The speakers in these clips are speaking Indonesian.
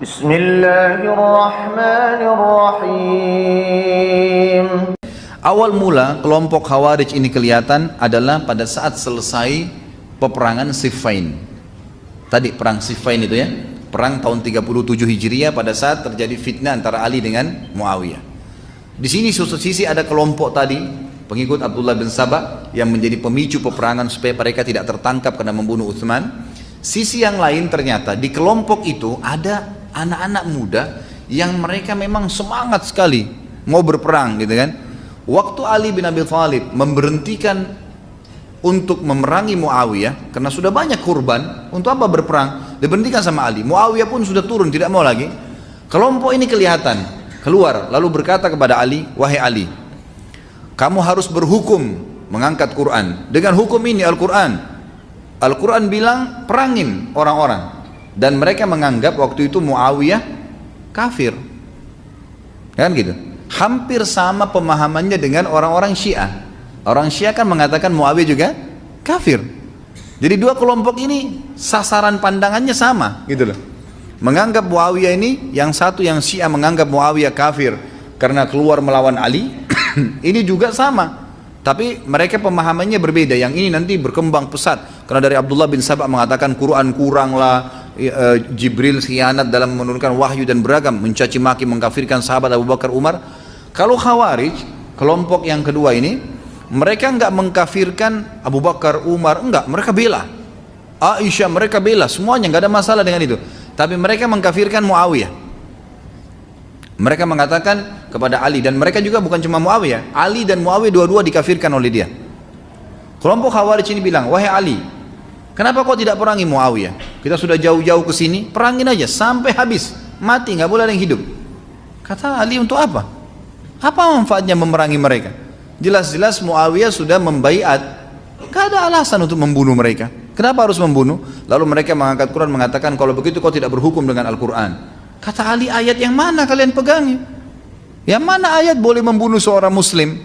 Bismillahirrahmanirrahim. Awal mula kelompok Khawarij ini kelihatan adalah pada saat selesai peperangan Siffin. Tadi perang Siffin itu ya, perang tahun 37 Hijriah pada saat terjadi fitnah antara Ali dengan Muawiyah. Di sini sisi ada kelompok tadi, pengikut Abdullah bin Sabah yang menjadi pemicu peperangan supaya mereka tidak tertangkap karena membunuh Utsman. Sisi yang lain ternyata di kelompok itu ada anak-anak muda yang mereka memang semangat sekali mau berperang gitu kan. Waktu Ali bin Abi Thalib memberhentikan untuk memerangi Muawiyah karena sudah banyak kurban, untuk apa berperang? Diberhentikan sama Ali. Muawiyah pun sudah turun, tidak mau lagi. Kelompok ini kelihatan keluar lalu berkata kepada Ali, "Wahai Ali, kamu harus berhukum mengangkat Quran dengan hukum ini Al-Quran. Al-Quran bilang perangin orang-orang." Dan mereka menganggap waktu itu Muawiyah kafir, kan gitu. Hampir sama pemahamannya dengan orang-orang Syiah. Orang Syiah kan mengatakan Muawiyah juga kafir. Jadi dua kelompok ini sasaran pandangannya sama gitu loh. Menganggap Muawiyah ini, yang satu yang Syiah menganggap Muawiyah kafir karena keluar melawan Ali. Ini juga sama, tapi mereka pemahamannya berbeda. Yang ini nanti berkembang pesat karena dari Abdullah bin Sabah mengatakan Quran kurang lah, Jibril khianat dalam menurunkan wahyu dan beragam, mencaci maki, mengkafirkan sahabat Abu Bakar, Umar. Kalau Khawarij, kelompok yang kedua ini, mereka enggak mengkafirkan Abu Bakar, Umar, enggak, mereka bela Aisyah, mereka bela semuanya, enggak ada masalah dengan itu. Tapi mereka mengkafirkan Muawiyah. Mereka mengatakan kepada Ali, dan mereka juga bukan cuma Muawiyah, Ali dan Muawiyah dua-dua dikafirkan oleh dia. Kelompok Khawarij ini bilang, "Wahai Ali, kenapa kau tidak perangi Muawiyah? Kita sudah jauh-jauh ke sini, perangin aja sampai habis, mati, nggak boleh ada yang hidup." Kata Ali, "Untuk apa? Apa manfaatnya memerangi mereka? Jelas-jelas Muawiyah sudah membaiat, nggak ada alasan untuk membunuh mereka. Kenapa harus membunuh?" Lalu mereka mengangkat Quran mengatakan, "Kalau begitu kau tidak berhukum dengan Al-Quran." Kata Ali, "Ayat yang mana kalian pegangi? Yang mana ayat boleh membunuh seorang muslim?"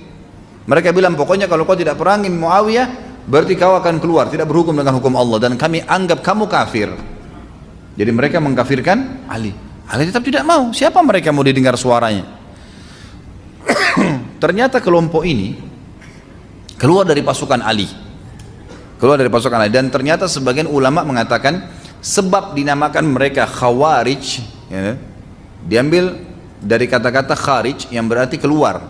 Mereka bilang, "Pokoknya kalau kau tidak perangin Muawiyah, berarti kau akan keluar, tidak berhukum dengan hukum Allah, dan kami anggap kamu kafir." Jadi mereka mengkafirkan Ali. Ali tetap tidak mau. Siapa mereka mau didengar suaranya? Ternyata kelompok ini keluar dari pasukan Ali. Keluar dari pasukan Ali. Dan ternyata sebagian ulama mengatakan sebab dinamakan mereka Khawarij, ya, diambil dari kata-kata kharij yang berarti keluar,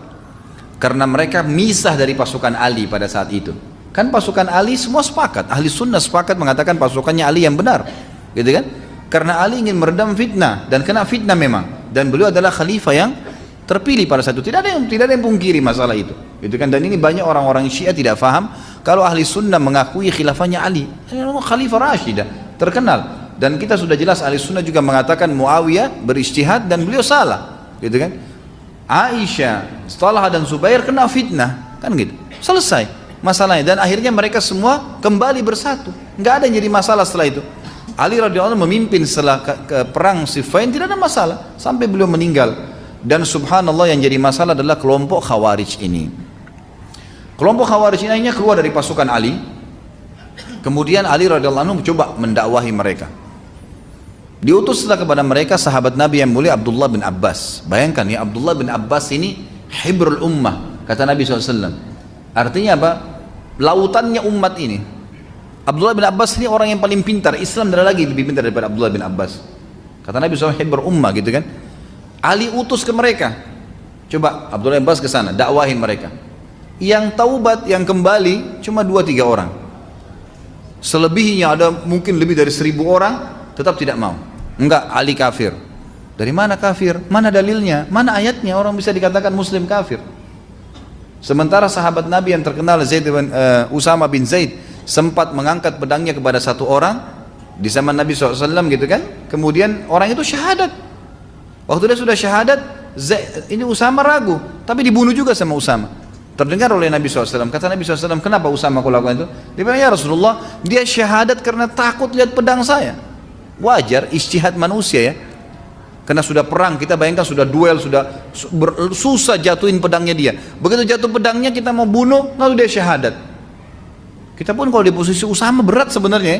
karena mereka misah dari pasukan Ali pada saat itu. Kan pasukan Ali semua sepakat, ahli sunnah sepakat mengatakan pasukannya Ali yang benar, gitu kan? Karena Ali ingin meredam fitnah dan kena fitnah memang, dan beliau adalah khalifah yang terpilih pada saat itu. Tidak ada yang pungkiri masalah itu, gitu kan? Dan ini banyak orang-orang Syiah tidak faham kalau ahli sunnah mengakui khilafahnya Ali, khalifah Rashidah terkenal. Dan kita sudah jelas ahli sunnah juga mengatakan Muawiyah berijtihad dan beliau salah, gitu kan? Aisyah, Talha dan Zubair kena fitnah, kan gitu. Selesai masalahnya, dan akhirnya mereka semua kembali bersatu, nggak ada yang jadi masalah setelah itu. Ali radhiyallahu anhu memimpin setelah ke perang Siffin, tidak ada masalah sampai beliau meninggal. Dan subhanallah, yang jadi masalah adalah kelompok Khawarij ini. Kelompok Khawarij ini akhirnya keluar dari pasukan Ali. Kemudian Ali radhiyallahu anhu mencoba mendakwahi mereka. Diutuslah kepada mereka sahabat Nabi yang mulia Abdullah bin Abbas. Bayangkan ya, Abdullah bin Abbas ini hibrul ummah, kata Nabi SAW. Artinya apa? Lautannya umat ini. Abdullah bin Abbas ini orang yang paling pintar. Islam tidak lagi lebih pintar daripada Abdullah bin Abbas. Kata Nabi SAW, hibrul ummah, gitu kan. Ali utus ke mereka. Coba Abdullah bin Abbas ke sana, dakwahin mereka. Yang taubat, yang kembali cuma 2-3 orang. Selebihnya ada mungkin lebih dari 1000 orang tetap tidak mau. Enggak, Ali kafir. Dari mana kafir? Mana dalilnya? Mana ayatnya orang bisa dikatakan muslim kafir? Sementara sahabat Nabi yang terkenal Usama bin Zaid sempat mengangkat pedangnya kepada satu orang di zaman Nabi SAW, gitu kan. Kemudian orang itu syahadat. Waktu dia sudah syahadat, ini Usama ragu, tapi dibunuh juga sama Usama. Terdengar oleh Nabi SAW. Kata Nabi SAW, "Kenapa Usama kau lakukan itu?" Dia bilang, "Ya Rasulullah, dia syahadat karena takut lihat pedang saya." Wajar, ijtihad manusia ya. Karena sudah perang, kita bayangkan sudah duel, sudah susah jatuhin pedangnya dia. Begitu jatuh pedangnya kita mau bunuh, lalu dia syahadat. Kita pun kalau di posisi Usama berat sebenarnya,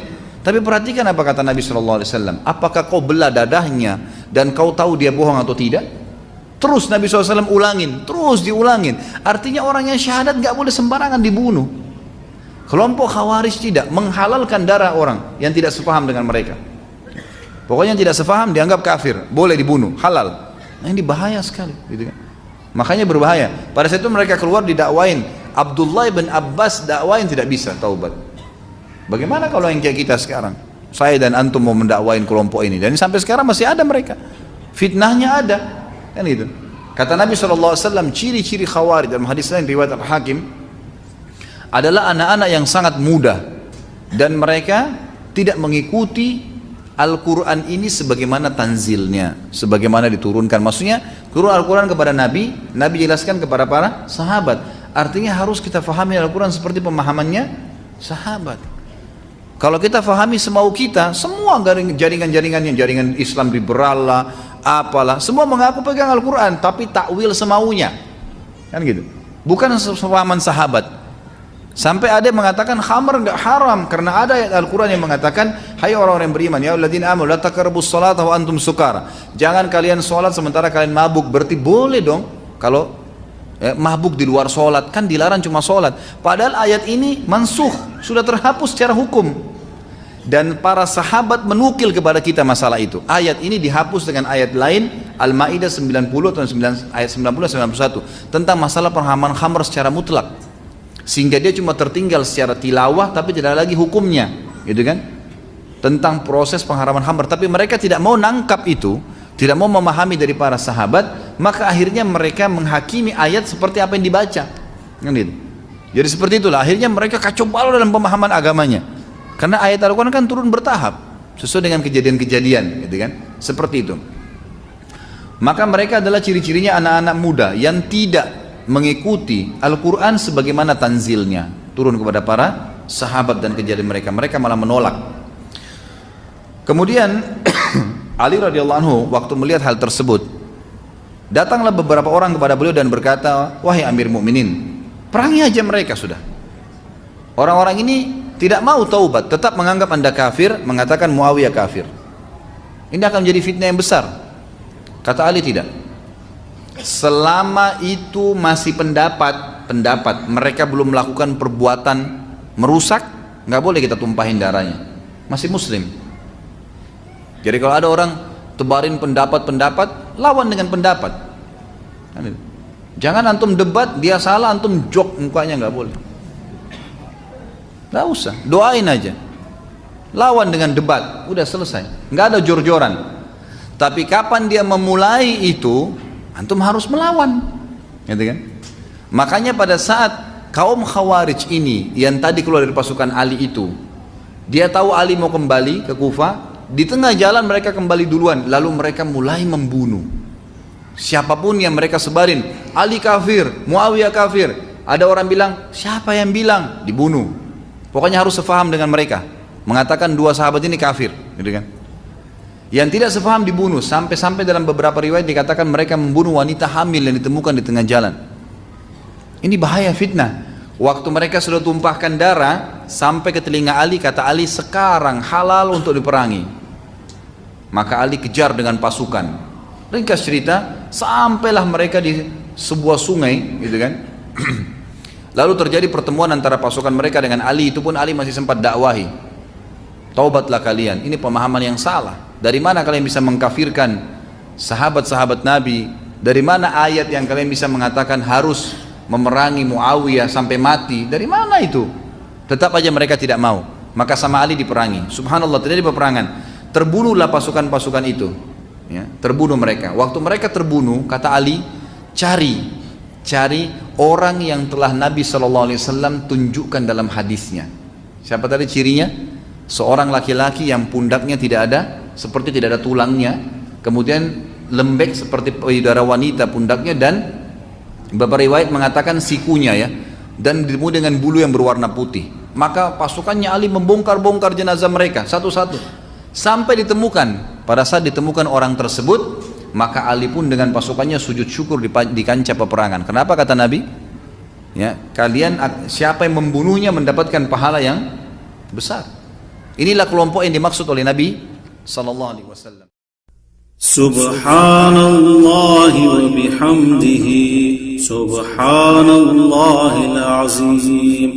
Tapi perhatikan apa kata Nabi SAW. Apakah kau belah dadahnya dan kau tahu dia bohong atau tidak? Terus Nabi SAW ulangin, terus diulangin. Artinya orang yang syahadat gak boleh sembarangan dibunuh. Kelompok Khawarij tidak menghalalkan darah orang yang tidak sepaham dengan mereka. Pokoknya yang tidak sepaham dianggap kafir, boleh dibunuh, halal. Nah ini bahaya sekali, gitu kan? Makanya berbahaya. Pada saat itu mereka keluar didakwain. Abdullah bin Abbas dakwain tidak bisa taubat. Bagaimana kalau yang kayak kita sekarang? Saya dan antum mau mendakwain kelompok ini, dan sampai sekarang masih ada mereka. Fitnahnya ada, kan itu. Kata Nabi SAW, ciri-ciri Khawarij dalam hadis lain riwayat Al-Hakim adalah anak-anak yang sangat muda dan mereka tidak mengikuti Al-Quran ini sebagaimana tanzilnya, sebagaimana diturunkan. Maksudnya turun Al-Quran kepada Nabi, Nabi jelaskan kepada para sahabat. Artinya harus kita fahami Al-Quran seperti pemahamannya sahabat. Kalau kita fahami semau kita, semua jaringan-jaringannya, jaringan Islam liberal lah, apalah, semua mengaku pegang Al-Quran, tapi takwil semaunya, kan gitu. Bukan sepahaman sahabat. Sampai ada yang mengatakan khamr enggak haram, karena ada ayat Al-Quran yang mengatakan, hai orang-orang yang beriman, ya alladzina amanu la taqrabus salata wa antum sukara. Jangan kalian sholat sementara kalian mabuk. Berarti boleh dong kalau mabuk di luar sholat, kan dilarang cuma sholat. Padahal ayat ini mansuh, sudah terhapus secara hukum. Dan para sahabat menukil kepada kita masalah itu. Ayat ini dihapus dengan ayat lain, Al-Ma'idah 90 atau ayat 90-91 tentang masalah penghaman khamr secara mutlak. Sehingga dia cuma tertinggal secara tilawah tapi tidak ada lagi hukumnya, gitu kan? Tentang proses pengharaman khamr. Tapi mereka tidak mau nangkap itu, tidak mau memahami dari para sahabat, maka akhirnya mereka menghakimi ayat seperti apa yang dibaca. Gitu. Jadi seperti itulah akhirnya mereka kacau balau dalam pemahaman agamanya. Karena ayat Al-Quran kan turun bertahap sesuai dengan kejadian-kejadian, gitu kan? Seperti itu. Maka mereka adalah ciri-cirinya anak-anak muda yang tidak mengikuti Al-Quran sebagaimana tanzilnya turun kepada para sahabat dan kejadian mereka. Mereka malah menolak. Kemudian Ali radhiyallahu anhu waktu melihat hal tersebut, datanglah beberapa orang kepada beliau dan berkata, wahai Amir Mukminin, perangi aja mereka sudah. Orang-orang ini tidak mau taubat, tetap menganggap anda kafir, mengatakan Muawiyah kafir. Ini akan menjadi fitnah yang besar. Kata Ali tidak. Selama itu masih pendapat mereka belum melakukan perbuatan merusak, nggak boleh kita tumpahin darahnya. Masih muslim. Jadi kalau ada orang tebarin pendapat, lawan dengan pendapat. Jangan antum debat, dia salah, antum jok mukanya, nggak boleh. Nggak usah, doain aja. Lawan dengan debat, udah selesai. Nggak ada jor-joran. Tapi kapan dia memulai itu, antum harus melawan, gitu kan? Makanya pada saat kaum Khawarij ini yang tadi keluar dari pasukan Ali itu, dia tahu Ali mau kembali ke Kufah, di tengah jalan mereka kembali duluan, lalu mereka mulai membunuh siapapun yang mereka sebarin. Ali kafir, Muawiyah kafir. Ada orang bilang, siapa yang bilang? Dibunuh. Pokoknya harus sefaham dengan mereka, mengatakan dua sahabat ini kafir, gitu kan? Yang tidak sefaham dibunuh. Sampai dalam beberapa riwayat dikatakan mereka membunuh wanita hamil yang ditemukan di tengah jalan. Ini bahaya fitnah. Waktu mereka sudah tumpahkan darah sampai ke telinga Ali, kata Ali, sekarang halal untuk diperangi. Maka Ali kejar dengan pasukan. Ringkas cerita, sampailah mereka di sebuah sungai, gitu kan? Lalu terjadi pertemuan antara pasukan mereka dengan Ali. Itu pun Ali masih sempat dakwahi, taubatlah kalian, ini pemahaman yang salah. Dari mana kalian bisa mengkafirkan sahabat-sahabat Nabi? Dari mana ayat yang kalian bisa mengatakan harus memerangi Muawiyah sampai mati? Dari mana itu? Tetap aja mereka tidak mau. Maka sama Ali diperangi. Subhanallah, terjadi peperangan. Terbunuhlah pasukan-pasukan itu, ya, terbunuh mereka. Waktu mereka terbunuh, kata Ali, cari orang yang telah Nabi SAW tunjukkan dalam hadisnya. Siapa tadi cirinya? Seorang laki-laki yang pundaknya tidak ada, seperti tidak ada tulangnya, kemudian lembek seperti payudara wanita pundaknya, dan beberapa riwayat mengatakan sikunya, ya, dan ditemu dengan bulu yang berwarna putih. Maka pasukannya Ali membongkar-bongkar jenazah mereka satu-satu sampai ditemukan. Pada saat ditemukan orang tersebut, maka Ali pun dengan pasukannya sujud syukur di kancah peperangan. Kenapa kata Nabi? Ya, kalian siapa yang membunuhnya mendapatkan pahala yang besar. Inilah kelompok yang dimaksud oleh Nabi sallallahu alaihi wasallam. Subhanallah wa bihamdihi, subhanallahil azim.